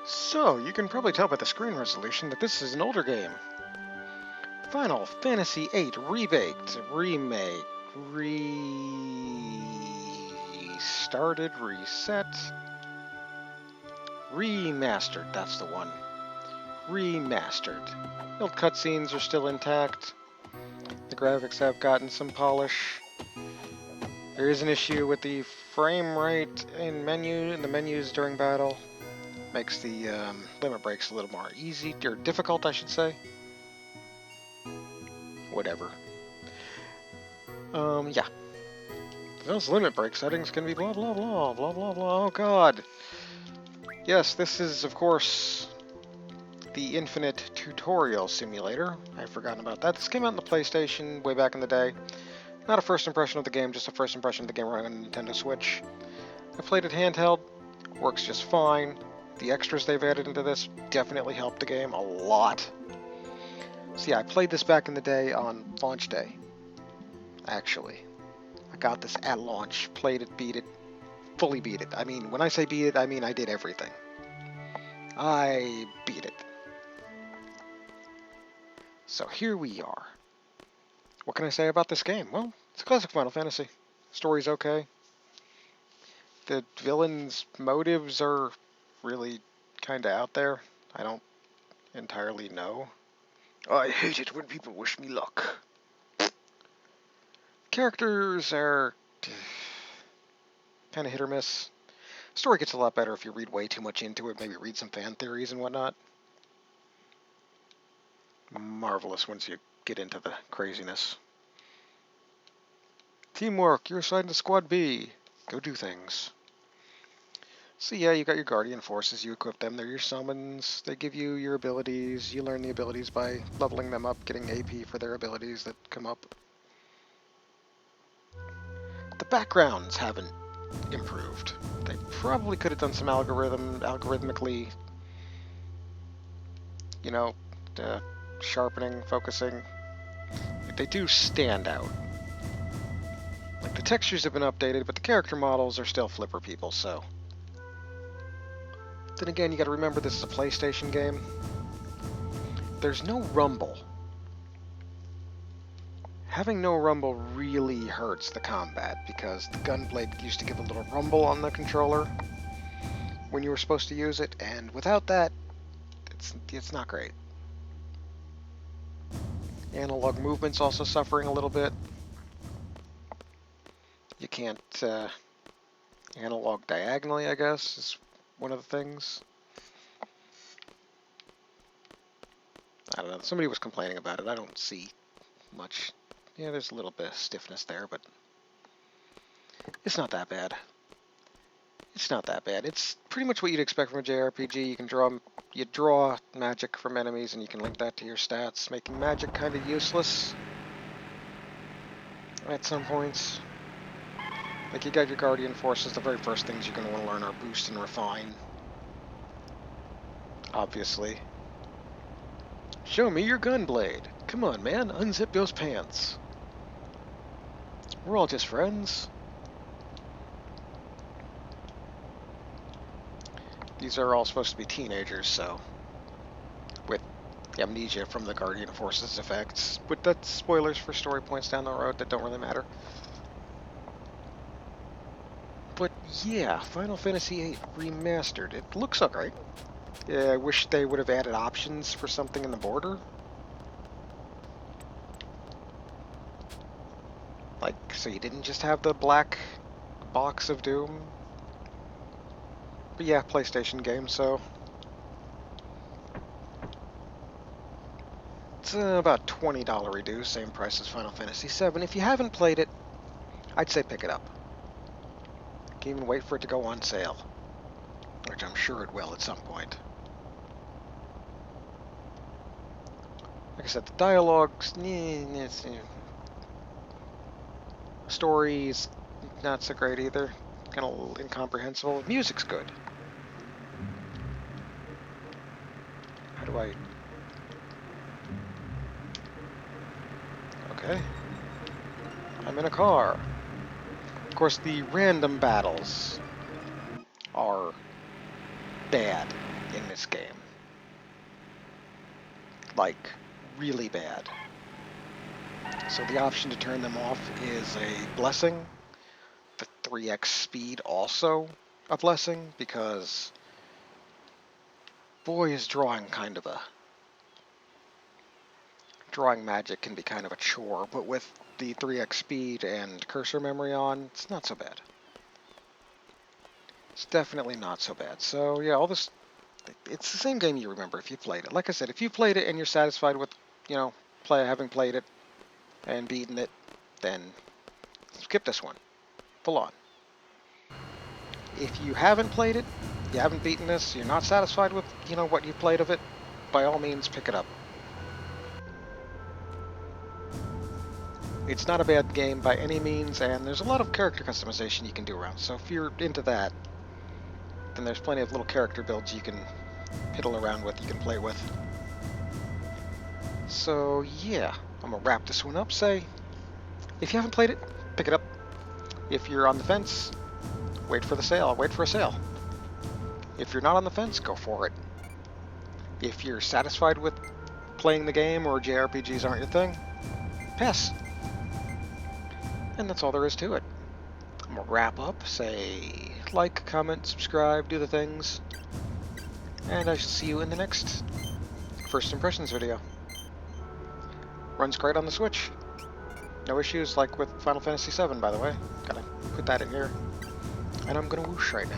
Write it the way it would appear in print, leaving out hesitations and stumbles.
So, you can probably tell by the screen resolution that this is an older game. Final Fantasy VIII Rebaked, Remake, Restarted, Reset, Remastered, that's the one. Remastered. The old cutscenes are still intact. The graphics have gotten some polish. There is an issue with the frame rate in the menus during battle. Makes the limit breaks a little more easy, or difficult, I should say. Whatever. Yeah. Those limit break settings can be blah blah blah, blah blah blah, oh god. Yes, this is, of course, the Infinite Tutorial Simulator. I've forgotten about that. This came out on the PlayStation way back in the day. Not a first impression of the game, just a first impression of the game running on a Nintendo Switch. I played it handheld, works just fine. The extras they've added into this definitely helped the game a lot. So yeah, I played this back in the day on launch day, actually. I got this at launch, played it, beat it, fully beat it. I mean, when I say beat it, I mean I did everything. I beat it. So here we are. What can I say about this game? Well, it's a classic Final Fantasy. Story's okay. The villain's motives are really kind of out there. I don't entirely know. I hate it when people wish me luck. Characters are kind of hit or miss. Story gets a lot better if you read way too much into it, maybe read some fan theories and whatnot. Marvelous once you get into the craziness. Teamwork, you're assigned to Squad B. Go do things. So yeah, you got your Guardian Forces, you equip them, they're your summons, they give you your abilities, you learn the abilities by leveling them up, getting AP for their abilities that come up. The backgrounds haven't improved. They probably could have done some algorithmically, you know, sharpening, focusing. They do stand out. Like, the textures have been updated, but the character models are still flipper people, so. Then again, you gotta remember this is a PlayStation game. There's no rumble. Having no rumble really hurts the combat, because the gunblade used to give a little rumble on the controller when you were supposed to use it, and without that, it's not great. Analog movement's also suffering a little bit. You can't analog diagonally, I guess, is one of the things. I don't know. Somebody was complaining about it. I don't see much. Yeah, there's a little bit of stiffness there, but it's not that bad. It's not that bad. It's pretty much what you'd expect from a JRPG. You draw magic from enemies, and you can link that to your stats, making magic kind of useless at some points. Like, you got your Guardian Forces, the very first things you're going to want to learn are Boost and Refine. Obviously. Show me your gunblade. Come on, man, unzip those pants. We're all just friends. These are all supposed to be teenagers, so. With amnesia from the Guardian Forces effects. But that's spoilers for story points down the road that don't really matter. But yeah, Final Fantasy VIII Remastered. It looks alright. Yeah, I wish they would have added options for something in the border. Like, so you didn't just have the black box of doom. But yeah, PlayStation game, so. It's about $20 reduced, same price as Final Fantasy VII. If you haven't played it, I'd say pick it up. You can even wait for it to go on sale, which I'm sure it will at some point. Like I said, the dialogue's story's not so great either. Kind of incomprehensible. Music's good. How do I... Okay. I'm in a car. Of course, the random battles are bad. in this game. Like, really bad. So the option to turn them off is a blessing. The 3x speed also a blessing, because boy is drawing magic can be kind of a chore, but with the 3x speed and cursor memory on, it's not so bad. It's definitely not so bad. So yeah, all this, it's the same game you remember if you played it. Like I said, if you played it and you're satisfied with, you know, having played it and beaten it, then skip this one, full on. If you haven't played it, you haven't beaten this, you're not satisfied with, you know, what you played of it, by all means pick it up. It's not a bad game by any means, and there's a lot of character customization you can do around. So if you're into that, then there's plenty of little character builds you can piddle around with, you can play with. So yeah, I'm gonna wrap this one up. Say, if you haven't played it, pick it up. If you're on the fence, wait for the sale. Wait for a sale. If you're not on the fence, go for it. If you're satisfied with playing the game or JRPGs aren't your thing, pass. And that's all there is to it. I'm gonna wrap up, say like, comment, subscribe, do the things, and I shall see you in the next first impressions video. Runs great on the Switch. No issues like with Final Fantasy VII, by the way. Gotta put that in here. And I'm gonna whoosh right now.